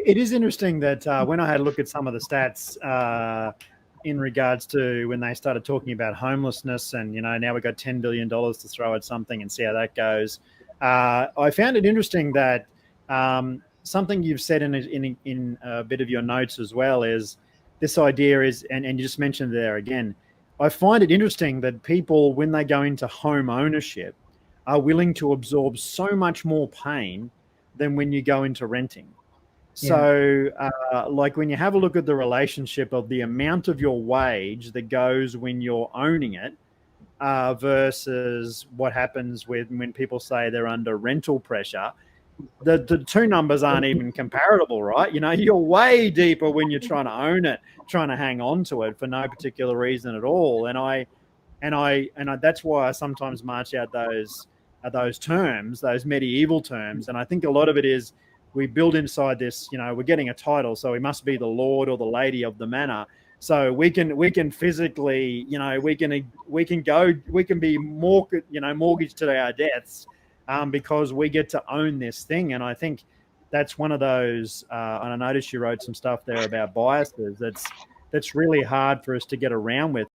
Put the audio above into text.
It is interesting that when I had a look at some of the stats in regards to when they started talking about homelessness, and now we've got $10 billion to throw at something and see how that goes. I found it interesting that something you've said in a bit of your notes as well is this idea is, and you just mentioned there again. I find it interesting that people, when they go into home ownership, are willing to absorb so much more pain than when you go into renting. Yeah. So, like when you have a look at the relationship of the amount of your wage that goes when you're owning it versus what happens when people say they're under rental pressure, the two numbers aren't even comparable, right? You're way deeper when you're trying to own it, trying to hang on to it for no particular reason at all. And that's why I sometimes march out those terms, those medieval terms. And I think a lot of it is we build inside this. We're getting a title, so we must be the lord or the lady of the manor. So we can physically, we can be more, mortgaged to our deaths, because we get to own this thing. And I think that's one of those. And I noticed you wrote some stuff there about biases. That's really hard for us to get around with.